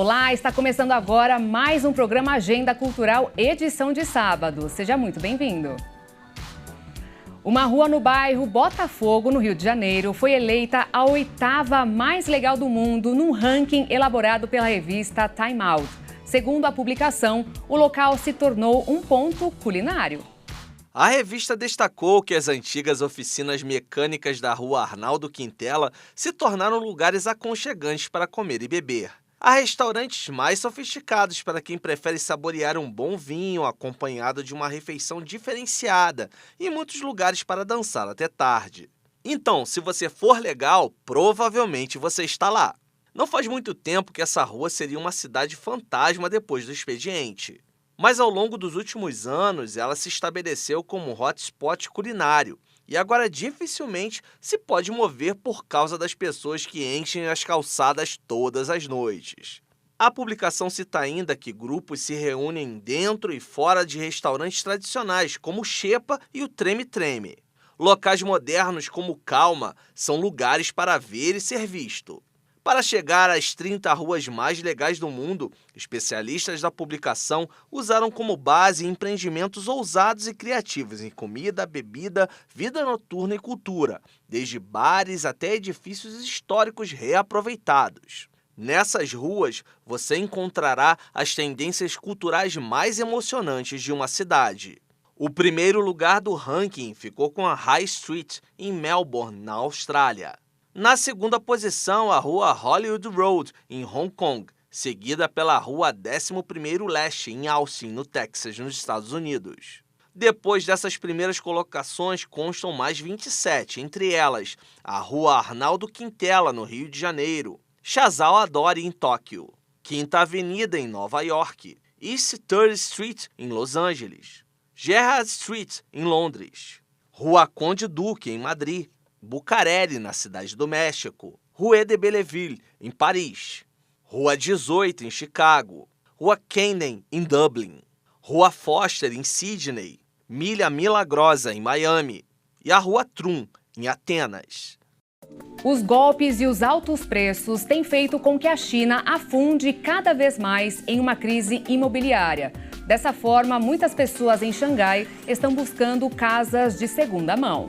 Olá, está começando agora mais um programa Agenda Cultural, edição de sábado. Seja muito bem-vindo. Uma rua no bairro Botafogo, no Rio de Janeiro, foi eleita a 8ª mais legal do mundo num ranking elaborado pela revista Time Out. Segundo a publicação, o local se tornou um ponto culinário. A revista destacou que as antigas oficinas mecânicas da rua Arnaldo Quintela se tornaram lugares aconchegantes para comer e beber. Há restaurantes mais sofisticados para quem prefere saborear um bom vinho acompanhado de uma refeição diferenciada e muitos lugares para dançar até tarde. Então, se você for legal, provavelmente você está lá. Não faz muito tempo que essa rua seria uma cidade fantasma depois do expediente. Mas ao longo dos últimos anos, ela se estabeleceu como um hotspot culinário e agora dificilmente se pode mover por causa das pessoas que enchem as calçadas todas as noites. A publicação cita ainda que grupos se reúnem dentro e fora de restaurantes tradicionais, como o Xepa e o Treme Treme. Locais modernos como o Calma são lugares para ver e ser visto. Para chegar às 30 ruas mais legais do mundo, especialistas da publicação usaram como base empreendimentos ousados e criativos em comida, bebida, vida noturna e cultura, desde bares até edifícios históricos reaproveitados. Nessas ruas, você encontrará as tendências culturais mais emocionantes de uma cidade. O primeiro lugar do ranking ficou com a High Street, em Melbourne, na Austrália. Na segunda posição, a rua Hollywood Road, em Hong Kong, seguida pela rua 11º Leste, em Austin, no Texas, nos Estados Unidos. Depois dessas primeiras colocações, constam mais 27, entre elas a rua Arnaldo Quintela, no Rio de Janeiro, Chazal Adore, em Tóquio, Quinta Avenida, em Nova York, East 3rd Street, em Los Angeles, Gerrard Street, em Londres, Rua Conde Duque, em Madrid, Bucareli, na Cidade do México, Rue de Belleville, em Paris, Rua 18, em Chicago, Rua Canaan, em Dublin, Rua Foster, em Sydney, Milha Milagrosa, em Miami, e a Rua Trum, em Atenas. Os golpes e os altos preços têm feito com que a China afunde cada vez mais em uma crise imobiliária. Dessa forma, muitas pessoas em Xangai estão buscando casas de segunda mão.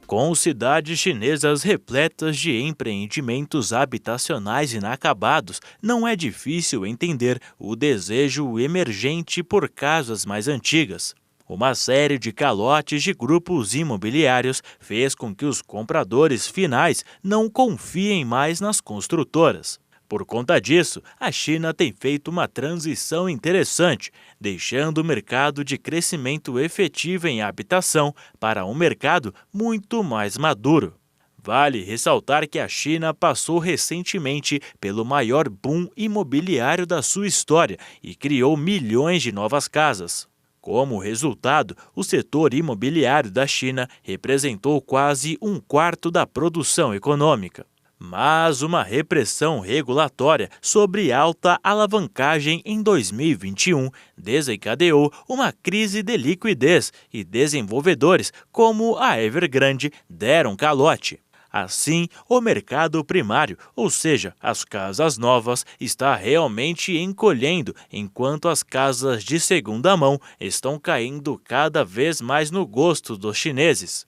Com cidades chinesas repletas de empreendimentos habitacionais inacabados, não é difícil entender o desejo emergente por casas mais antigas. Uma série de calotes de grupos imobiliários fez com que os compradores finais não confiem mais nas construtoras. Por conta disso, a China tem feito uma transição interessante, deixando o mercado de crescimento efetivo em habitação para um mercado muito mais maduro. Vale ressaltar que a China passou recentemente pelo maior boom imobiliário da sua história e criou milhões de novas casas. Como resultado, o setor imobiliário da China representou quase 1/4 da produção econômica. Mas uma repressão regulatória sobre alta alavancagem em 2021 desencadeou uma crise de liquidez e desenvolvedores como a Evergrande deram calote. Assim, o mercado primário, ou seja, as casas novas, está realmente encolhendo, enquanto as casas de segunda mão estão caindo cada vez mais no gosto dos chineses.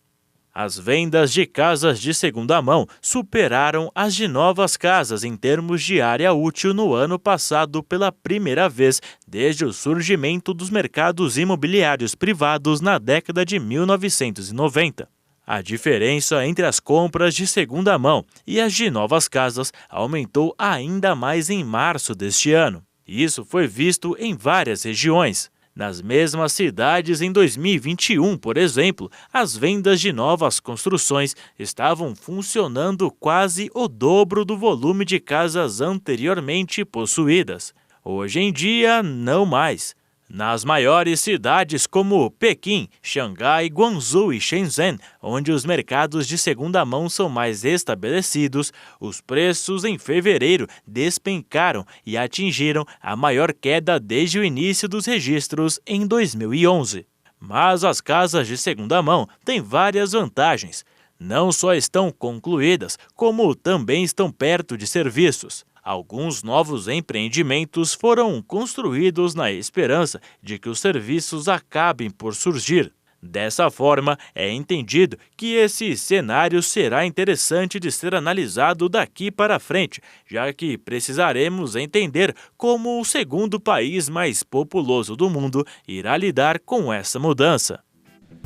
As vendas de casas de segunda mão superaram as de novas casas em termos de área útil no ano passado pela primeira vez desde o surgimento dos mercados imobiliários privados na década de 1990. A diferença entre as compras de segunda mão e as de novas casas aumentou ainda mais em março deste ano. Isso foi visto em várias regiões. Nas mesmas cidades em 2021, por exemplo, as vendas de novas construções estavam funcionando quase o dobro do volume de casas anteriormente possuídas. Hoje em dia, não mais. Nas maiores cidades como Pequim, Xangai, Guangzhou e Shenzhen, onde os mercados de segunda mão são mais estabelecidos, os preços em fevereiro despencaram e atingiram a maior queda desde o início dos registros em 2011. Mas as casas de segunda mão têm várias vantagens. Não só estão concluídas, como também estão perto de serviços. Alguns novos empreendimentos foram construídos na esperança de que os serviços acabem por surgir. Dessa forma, é entendido que esse cenário será interessante de ser analisado daqui para frente, já que precisaremos entender como o segundo país mais populoso do mundo irá lidar com essa mudança.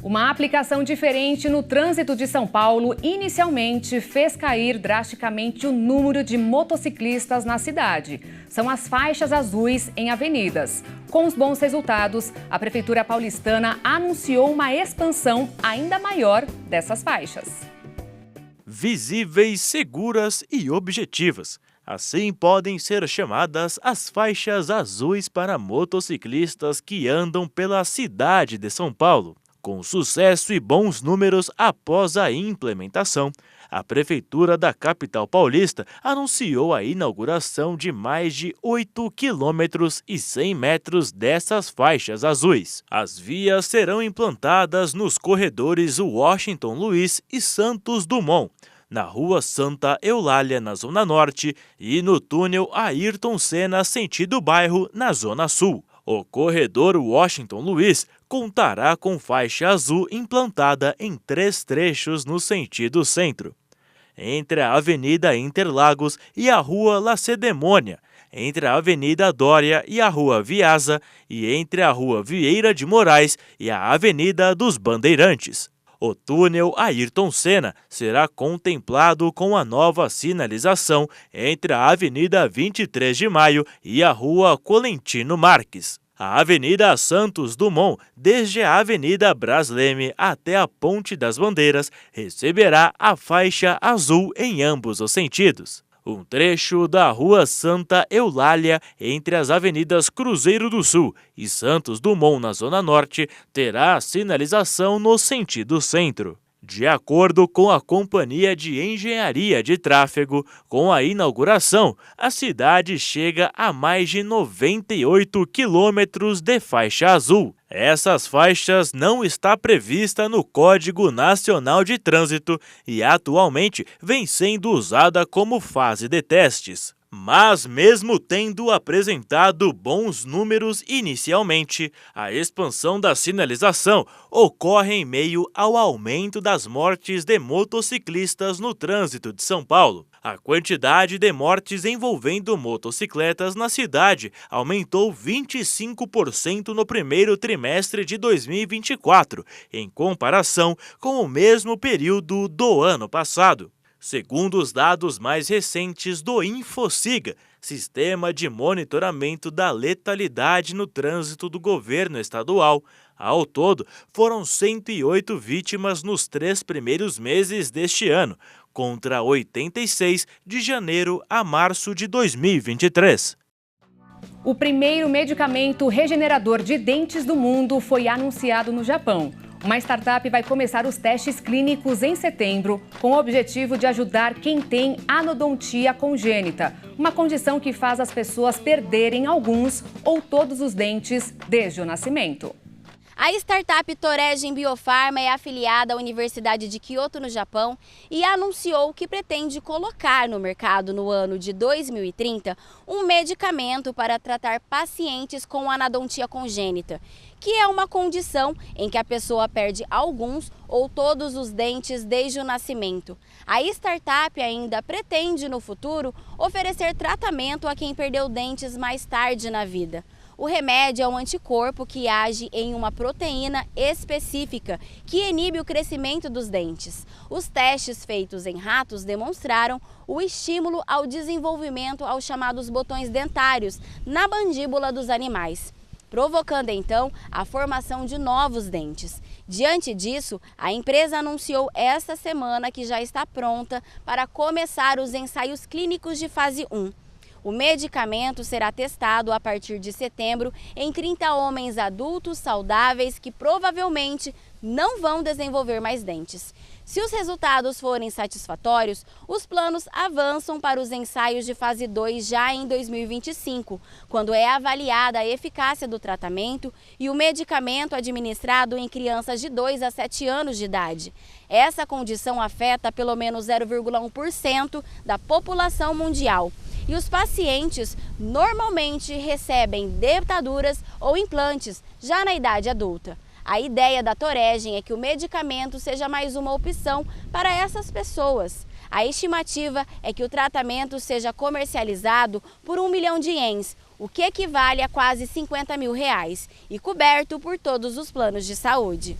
Uma aplicação diferente no trânsito de São Paulo inicialmente fez cair drasticamente o número de motociclistas na cidade. São as faixas azuis em avenidas. Com os bons resultados, a Prefeitura paulistana anunciou uma expansão ainda maior dessas faixas. Visíveis, seguras e objetivas. Assim podem ser chamadas as faixas azuis para motociclistas que andam pela cidade de São Paulo. Com sucesso e bons números após a implementação, a Prefeitura da capital paulista anunciou a inauguração de mais de 8 quilômetros e 100 metros dessas faixas azuis. As vias serão implantadas nos corredores Washington Luiz e Santos Dumont, na Rua Santa Eulália, na Zona Norte, e no túnel Ayrton Senna, sentido bairro, na Zona Sul. O corredor Washington Luiz contará com faixa azul implantada em 3 trechos no sentido centro. Entre a Avenida Interlagos e a Rua Lacedemônia, entre a Avenida Dória e a Rua Viasa e entre a Rua Vieira de Moraes e a Avenida dos Bandeirantes. O túnel Ayrton Senna será contemplado com a nova sinalização entre a Avenida 23 de Maio e a Rua Colentino Marques. A Avenida Santos Dumont, desde a Avenida Braz Leme até a Ponte das Bandeiras, receberá a faixa azul em ambos os sentidos. Um trecho da Rua Santa Eulália, entre as avenidas Cruzeiro do Sul e Santos Dumont, na Zona Norte, terá a sinalização no sentido centro. De acordo com a Companhia de Engenharia de Tráfego, com a inauguração, a cidade chega a mais de 98 quilômetros de faixa azul. Essas faixas não está prevista no Código Nacional de Trânsito e atualmente vem sendo usada como fase de testes. Mas mesmo tendo apresentado bons números inicialmente, a expansão da sinalização ocorre em meio ao aumento das mortes de motociclistas no trânsito de São Paulo. A quantidade de mortes envolvendo motocicletas na cidade aumentou 25% no primeiro trimestre de 2024, em comparação com o mesmo período do ano passado. Segundo os dados mais recentes do Infociga, Sistema de Monitoramento da Letalidade no Trânsito do Governo Estadual, ao todo foram 108 vítimas nos 3 primeiros meses deste ano, contra 86 de janeiro a março de 2023. O primeiro medicamento regenerador de dentes do mundo foi anunciado no Japão. Uma startup vai começar os testes clínicos em setembro, com o objetivo de ajudar quem tem anodontia congênita, uma condição que faz as pessoas perderem alguns ou todos os dentes desde o nascimento. A startup Toregen Biofarma é afiliada à Universidade de Kyoto, no Japão, e anunciou que pretende colocar no mercado no ano de 2030 um medicamento para tratar pacientes com anodontia congênita, que é uma condição em que a pessoa perde alguns ou todos os dentes desde o nascimento. A startup ainda pretende, no futuro, oferecer tratamento a quem perdeu dentes mais tarde na vida. O remédio é um anticorpo que age em uma proteína específica que inibe o crescimento dos dentes. Os testes feitos em ratos demonstraram o estímulo ao desenvolvimento aos chamados botões dentários na mandíbula dos animais, provocando então a formação de novos dentes. Diante disso, a empresa anunciou esta semana que já está pronta para começar os ensaios clínicos de fase 1. O medicamento será testado a partir de setembro em 30 homens adultos saudáveis que provavelmente não vão desenvolver mais dentes. Se os resultados forem satisfatórios, os planos avançam para os ensaios de fase 2 já em 2025, quando é avaliada a eficácia do tratamento e o medicamento administrado em crianças de 2 a 7 anos de idade. Essa condição afeta pelo menos 0,1% da população mundial. e os pacientes normalmente recebem dentaduras ou implantes já na idade adulta. A ideia da Toregen é que o medicamento seja mais uma opção para essas pessoas. A estimativa é que o tratamento seja comercializado por 1 milhão de ienes, o que equivale a quase R$50 mil, e coberto por todos os planos de saúde.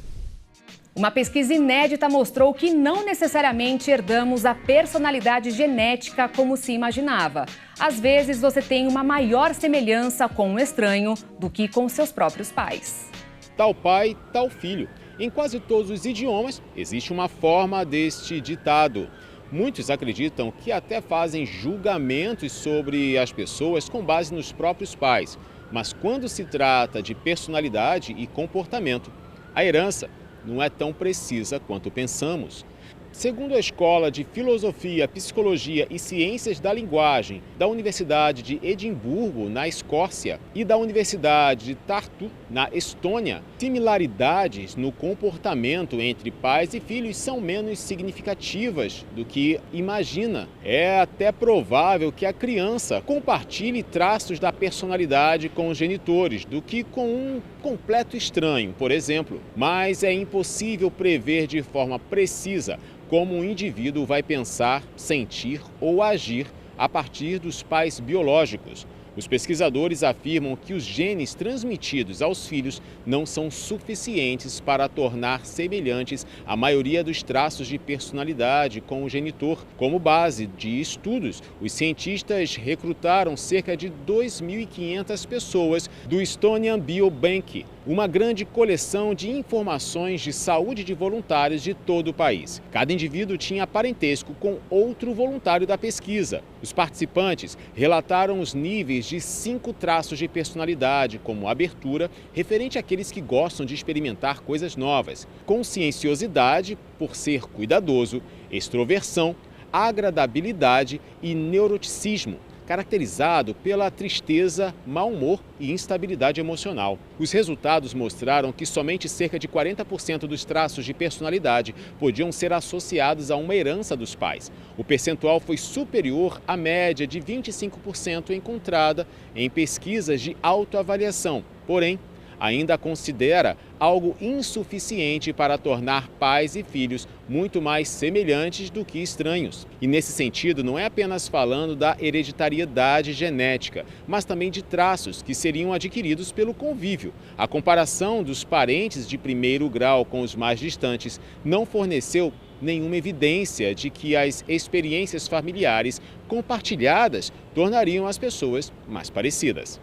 Uma pesquisa inédita mostrou que não necessariamente herdamos a personalidade genética como se imaginava. Às vezes você tem uma maior semelhança com um estranho do que com seus próprios pais. Tal pai, tal filho. Em quase todos os idiomas existe uma forma deste ditado. Muitos acreditam que até fazem julgamentos sobre as pessoas com base nos próprios pais. Mas quando se trata de personalidade e comportamento, a herança não é tão precisa quanto pensamos. Segundo a Escola de Filosofia, Psicologia e Ciências da Linguagem da Universidade de Edimburgo, na Escócia, e da Universidade de Tartu, na Estônia, similaridades no comportamento entre pais e filhos são menos significativas do que imagina. É até provável que a criança compartilhe traços da personalidade com os genitores do que com um completo estranho, por exemplo. Mas é impossível prever de forma precisa como um indivíduo vai pensar, sentir ou agir a partir dos pais biológicos. Os pesquisadores afirmam que os genes transmitidos aos filhos não são suficientes para tornar semelhantes a maioria dos traços de personalidade com o genitor. Como base de estudos, os cientistas recrutaram cerca de 2.500 pessoas do Estonian Biobank, uma grande coleção de informações de saúde de voluntários de todo o país. Cada indivíduo tinha parentesco com outro voluntário da pesquisa. Os participantes relataram os níveis de 5 traços de personalidade, como abertura, referente àqueles que gostam de experimentar coisas novas, conscienciosidade, por ser cuidadoso, extroversão, agradabilidade e neuroticismo, caracterizado pela tristeza, mau humor e instabilidade emocional. Os resultados mostraram que somente cerca de 40% dos traços de personalidade podiam ser associados a uma herança dos pais. O percentual foi superior à média de 25% encontrada em pesquisas de autoavaliação. Porém, ainda considera algo insuficiente para tornar pais e filhos muito mais semelhantes do que estranhos. E nesse sentido, não é apenas falando da hereditariedade genética, mas também de traços que seriam adquiridos pelo convívio. A comparação dos parentes de primeiro grau com os mais distantes não forneceu nenhuma evidência de que as experiências familiares compartilhadas tornariam as pessoas mais parecidas.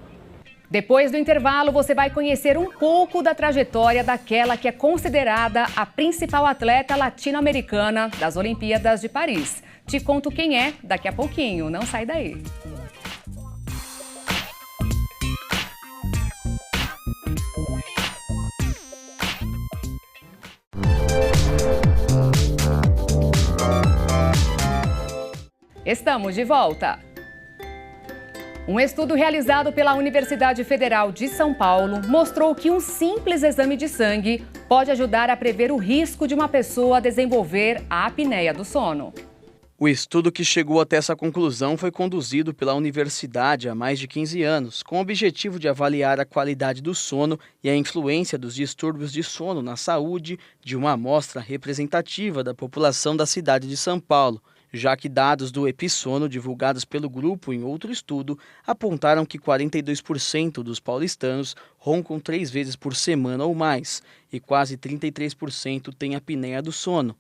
Depois do intervalo, você vai conhecer um pouco da trajetória daquela que é considerada a principal atleta latino-americana das Olimpíadas de Paris. Te conto quem é daqui a pouquinho, não sai daí. Estamos de volta. Um estudo realizado pela Universidade Federal de São Paulo mostrou que um simples exame de sangue pode ajudar a prever o risco de uma pessoa desenvolver a apneia do sono. O estudo que chegou até essa conclusão foi conduzido pela universidade há mais de 15 anos, com o objetivo de avaliar a qualidade do sono e a influência dos distúrbios de sono na saúde de uma amostra representativa da população da cidade de São Paulo, já que dados do Epissono divulgados pelo grupo em outro estudo apontaram que 42% dos paulistanos roncam 3 vezes por semana ou mais e quase 33% têm apneia do sono.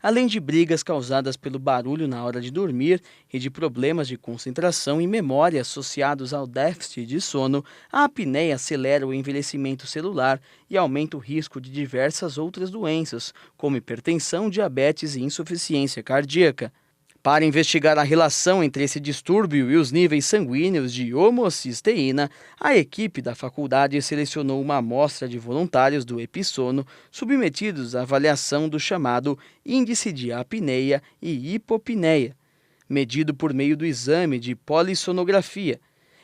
Além de brigas causadas pelo barulho na hora de dormir e de problemas de concentração e memória associados ao déficit de sono, a apneia acelera o envelhecimento celular e aumenta o risco de diversas outras doenças, como hipertensão, diabetes e insuficiência cardíaca. Para investigar a relação entre esse distúrbio e os níveis sanguíneos de homocisteína, a equipe da faculdade selecionou uma amostra de voluntários do Epissono submetidos à avaliação do chamado índice de apneia e hipopneia, medido por meio do exame de polissonografia.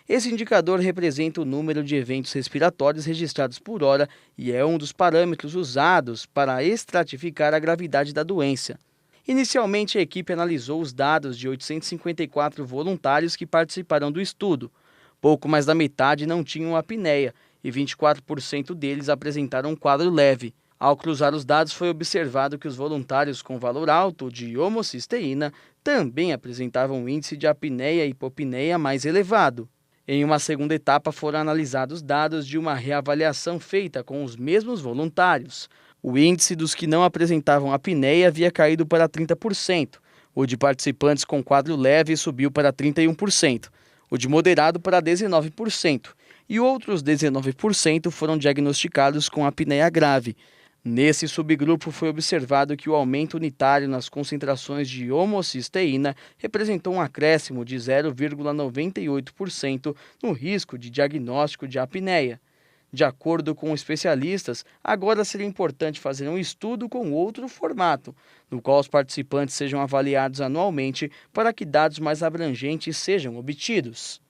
Esse indicador representa o número de eventos respiratórios registrados por hora e é um dos parâmetros usados para estratificar a gravidade da doença. Inicialmente, a equipe analisou os dados de 854 voluntários que participaram do estudo. Pouco mais da metade não tinham apneia e 24% deles apresentaram um quadro leve. Ao cruzar os dados, foi observado que os voluntários com valor alto de homocisteína também apresentavam um índice de apneia e hipopneia mais elevado. Em uma segunda etapa, foram analisados dados de uma reavaliação feita com os mesmos voluntários. O índice dos que não apresentavam apneia havia caído para 30%. O de participantes com quadro leve subiu para 31%. O de moderado para 19%. E outros 19% foram diagnosticados com apneia grave. Nesse subgrupo foi observado que o aumento unitário nas concentrações de homocisteína representou um acréscimo de 0,98% no risco de diagnóstico de apneia. De acordo com especialistas, agora seria importante fazer um estudo com outro formato, no qual os participantes sejam avaliados anualmente para que dados mais abrangentes sejam obtidos.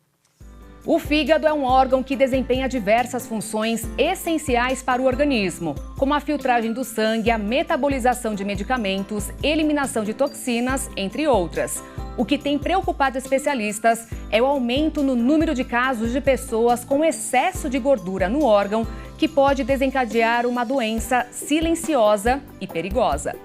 O fígado é um órgão que desempenha diversas funções essenciais para o organismo, como a filtragem do sangue, a metabolização de medicamentos, eliminação de toxinas, entre outras. O que tem preocupado especialistas é o aumento no número de casos de pessoas com excesso de gordura no órgão, que pode desencadear uma doença silenciosa e perigosa.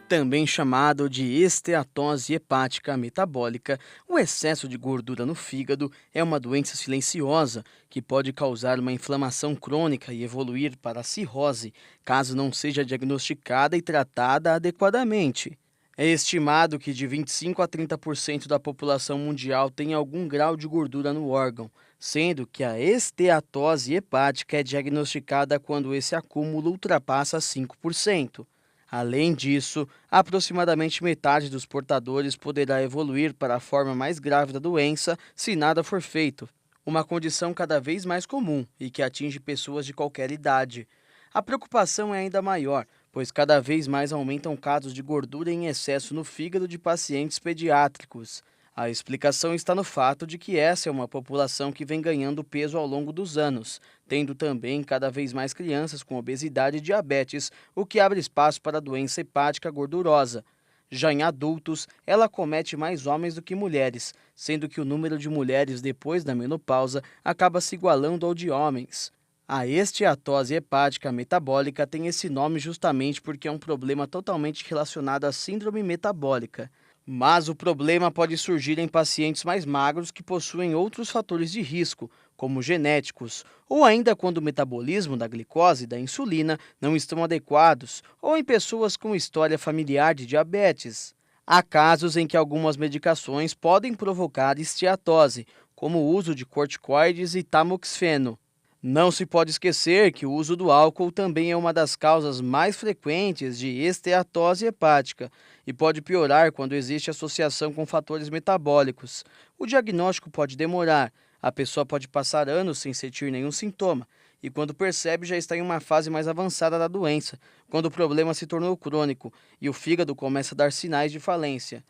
Também chamado de esteatose hepática metabólica, o excesso de gordura no fígado é uma doença silenciosa que pode causar uma inflamação crônica e evoluir para a cirrose, caso não seja diagnosticada e tratada adequadamente. É estimado que de 25% a 30% da população mundial tem algum grau de gordura no órgão, sendo que a esteatose hepática é diagnosticada quando esse acúmulo ultrapassa 5%. Além disso, aproximadamente metade dos portadores poderá evoluir para a forma mais grave da doença se nada for feito, uma condição cada vez mais comum e que atinge pessoas de qualquer idade. A preocupação é ainda maior, pois cada vez mais aumentam casos de gordura em excesso no fígado de pacientes pediátricos. A explicação está no fato de que essa é uma população que vem ganhando peso ao longo dos anos, tendo também cada vez mais crianças com obesidade e diabetes, o que abre espaço para a doença hepática gordurosa. Já em adultos, ela acomete mais homens do que mulheres, sendo que o número de mulheres depois da menopausa acaba se igualando ao de homens. A esteatose hepática metabólica tem esse nome justamente porque é um problema totalmente relacionado à síndrome metabólica. Mas o problema pode surgir em pacientes mais magros que possuem outros fatores de risco, como genéticos, ou ainda quando o metabolismo da glicose e da insulina não estão adequados, ou em pessoas com história familiar de diabetes. Há casos em que algumas medicações podem provocar esteatose, como o uso de corticoides e tamoxifeno. Não se pode esquecer que o uso do álcool também é uma das causas mais frequentes de esteatose hepática e pode piorar quando existe associação com fatores metabólicos. O diagnóstico pode demorar, a pessoa pode passar anos sem sentir nenhum sintoma e quando percebe já está em uma fase mais avançada da doença, quando o problema se tornou crônico e o fígado começa a dar sinais de falência.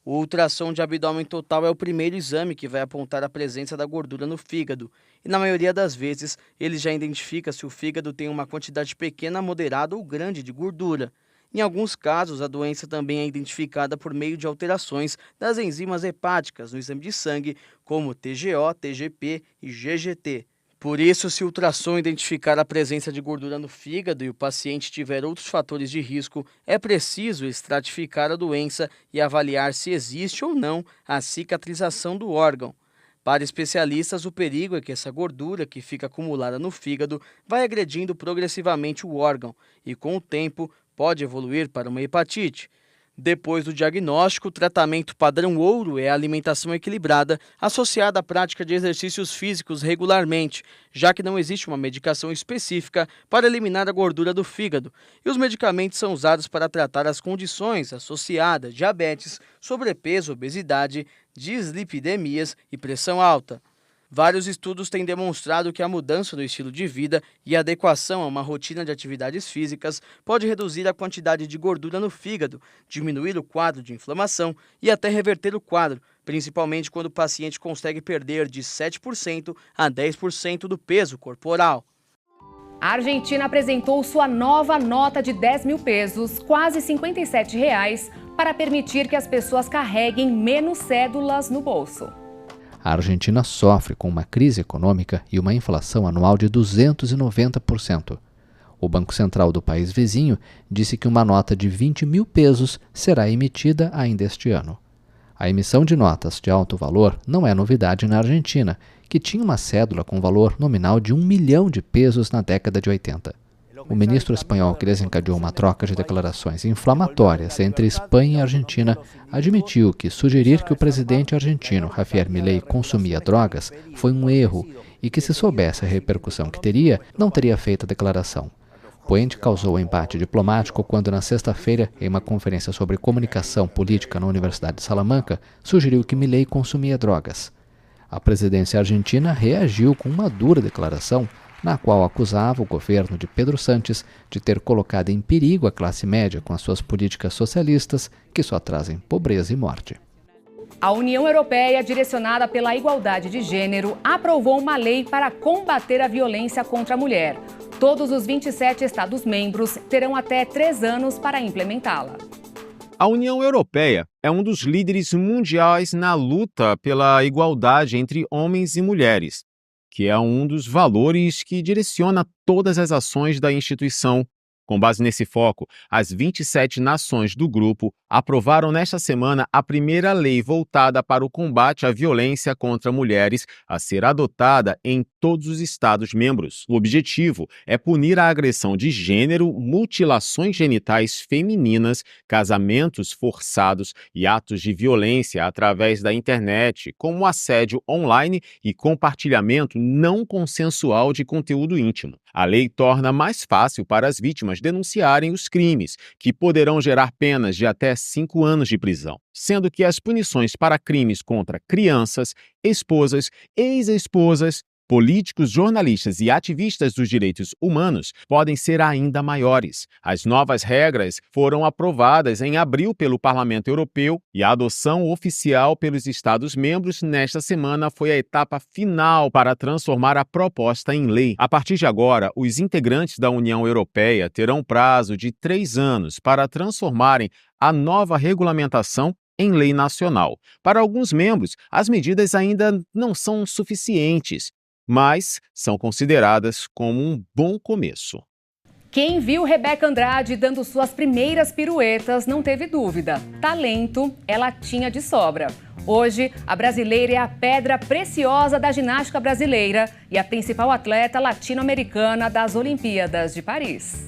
O ultrassom de abdômen total é o primeiro exame que vai apontar a presença da gordura no fígado, e na maioria das vezes ele já identifica se o fígado tem uma quantidade pequena, moderada ou grande de gordura. Em alguns casos, a doença também é identificada por meio de alterações das enzimas hepáticas no exame de sangue, como TGO, TGP e GGT. Por isso, se o ultrassom identificar a presença de gordura no fígado e o paciente tiver outros fatores de risco, é preciso estratificar a doença e avaliar se existe ou não a cicatrização do órgão. Para especialistas, o perigo é que essa gordura que fica acumulada no fígado vai agredindo progressivamente o órgão e, com o tempo, pode evoluir para uma hepatite. Depois do diagnóstico, o tratamento padrão ouro é a alimentação equilibrada, associada à prática de exercícios físicos regularmente, já que não existe uma medicação específica para eliminar a gordura do fígado, e os medicamentos são usados para tratar as condições associadas a diabetes, sobrepeso, obesidade, dislipidemias e pressão alta. Vários estudos têm demonstrado que a mudança no estilo de vida e a adequação a uma rotina de atividades físicas pode reduzir a quantidade de gordura no fígado, diminuir o quadro de inflamação e até reverter o quadro, principalmente quando o paciente consegue perder de 7% a 10% do peso corporal. A Argentina apresentou sua nova nota de 10 mil pesos, quase R$ 57, para permitir que as pessoas carreguem menos cédulas no bolso. A Argentina sofre com uma crise econômica e uma inflação anual de 290%. O Banco Central do país vizinho disse que uma nota de 20 mil pesos será emitida ainda este ano. A emissão de notas de alto valor não é novidade na Argentina, que tinha uma cédula com valor nominal de 1 milhão de pesos na década de 80. O ministro espanhol, que desencadeou uma troca de declarações inflamatórias entre Espanha e Argentina, admitiu que sugerir que o presidente argentino, Javier Milei, consumia drogas foi um erro e que, se soubesse a repercussão que teria, não teria feito a declaração. Puente causou embate diplomático quando, na sexta-feira, em uma conferência sobre comunicação política na Universidade de Salamanca, sugeriu que Milei consumia drogas. A presidência argentina reagiu com uma dura declaração, na qual acusava o governo de Pedro Sánchez de ter colocado em perigo a classe média com as suas políticas socialistas, que só trazem pobreza e morte. A União Europeia, direcionada pela igualdade de gênero, aprovou uma lei para combater a violência contra a mulher. Todos os 27 Estados-membros terão até 3 anos para implementá-la. A União Europeia é um dos líderes mundiais na luta pela igualdade entre homens e mulheres, que é um dos valores que direciona todas as ações da instituição. Com base nesse foco, as 27 nações do grupo aprovaram nesta semana a primeira lei voltada para o combate à violência contra mulheres a ser adotada em todos os Estados-membros. O objetivo é punir a agressão de gênero, mutilações genitais femininas, casamentos forçados e atos de violência através da internet, como assédio online e compartilhamento não consensual de conteúdo íntimo. A lei torna mais fácil para as vítimas denunciarem os crimes, que poderão gerar penas de até 5 anos de prisão, sendo que as punições para crimes contra crianças, esposas, ex-esposas, políticos, jornalistas e ativistas dos direitos humanos podem ser ainda maiores. As novas regras foram aprovadas em abril pelo Parlamento Europeu e a adoção oficial pelos Estados-membros nesta semana foi a etapa final para transformar a proposta em lei. A partir de agora, os integrantes da União Europeia terão prazo de 3 anos para transformarem a nova regulamentação em lei nacional. Para alguns membros, as medidas ainda não são suficientes, mas são consideradas como um bom começo. Quem viu Rebeca Andrade dando suas primeiras piruetas não teve dúvida. Talento ela tinha de sobra. Hoje, a brasileira é a pedra preciosa da ginástica brasileira e a principal atleta latino-americana das Olimpíadas de Paris.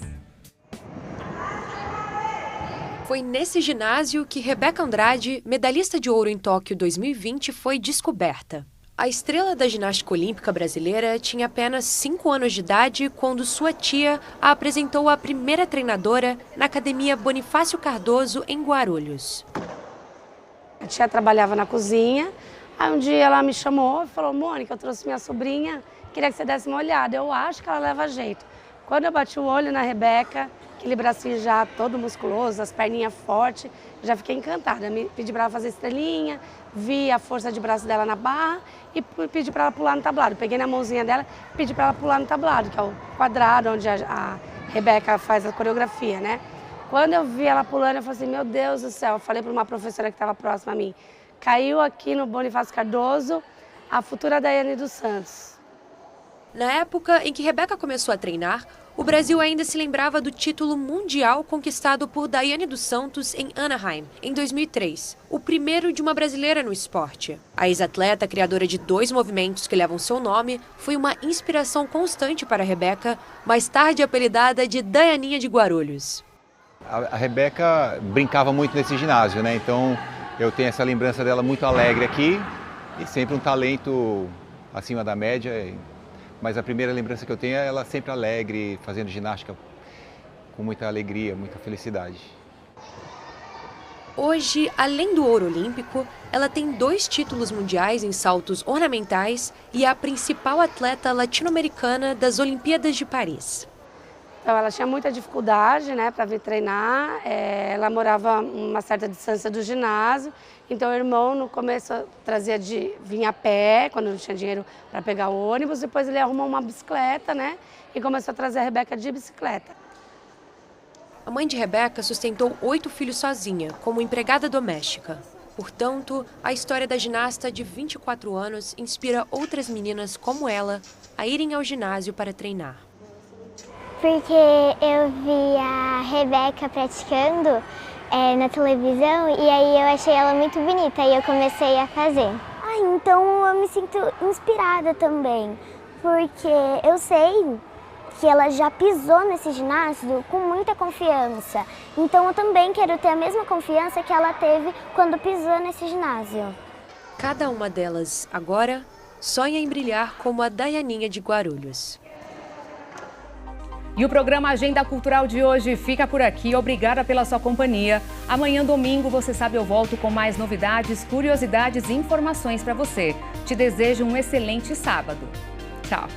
Foi nesse ginásio que Rebeca Andrade, medalhista de ouro em Tóquio 2020, foi descoberta. A estrela da ginástica olímpica brasileira tinha apenas 5 anos de idade quando sua tia a apresentou à primeira treinadora na Academia Bonifácio Cardoso, em Guarulhos. A tia trabalhava na cozinha, aí um dia ela me chamou e falou: Mônica, eu trouxe minha sobrinha, queria que você desse uma olhada, eu acho que ela leva jeito. Quando eu bati o olho na Rebeca, aquele bracinho já todo musculoso, as perninhas fortes, já fiquei encantada. Me pedi para ela fazer estrelinha, vi a força de braço dela na barra e pedi para ela pular no tablado. Peguei na mãozinha dela e pedi para ela pular no tablado, que é o quadrado onde a Rebeca faz a coreografia, né? Quando eu vi ela pulando, eu falei assim: meu Deus do céu. Eu falei para uma professora que estava próxima a mim: caiu aqui no Bonifácio Cardoso a futura Daiane dos Santos. Na época em que Rebeca começou a treinar, o Brasil ainda se lembrava do título mundial conquistado por Daiane dos Santos em Anaheim, em 2003, o primeiro de uma brasileira no esporte. A ex-atleta, criadora de 2 movimentos que levam seu nome, foi uma inspiração constante para Rebeca, mais tarde apelidada de Daianinha de Guarulhos. A Rebeca brincava muito nesse ginásio, né? Então eu tenho essa lembrança dela muito alegre aqui e sempre um talento acima da média. Mas a primeira lembrança que eu tenho é ela sempre alegre, fazendo ginástica com muita alegria, muita felicidade. Hoje, além do ouro olímpico, ela tem 2 títulos mundiais em saltos ornamentais e é a principal atleta latino-americana das Olimpíadas de Paris. Então, ela tinha muita dificuldade, né, para vir treinar. Ela morava uma certa distância do ginásio. Então, o irmão, no começo, vinha a pé, quando não tinha dinheiro para pegar o ônibus. Depois, ele arrumou uma bicicleta, né, e começou a trazer a Rebeca de bicicleta. A mãe de Rebeca sustentou 8 filhos sozinha, como empregada doméstica. Portanto, a história da ginasta de 24 anos inspira outras meninas como ela a irem ao ginásio para treinar. Porque eu vi a Rebeca praticando na televisão e aí eu achei ela muito bonita e eu comecei a fazer. Então eu me sinto inspirada também, porque eu sei que ela já pisou nesse ginásio com muita confiança. Então eu também quero ter a mesma confiança que ela teve quando pisou nesse ginásio. Cada uma delas, agora, sonha em brilhar como a Dayaninha de Guarulhos. E o programa Agenda Cultural de hoje fica por aqui. Obrigada pela sua companhia. Amanhã, domingo, você sabe, eu volto com mais novidades, curiosidades e informações para você. Te desejo um excelente sábado. Tchau.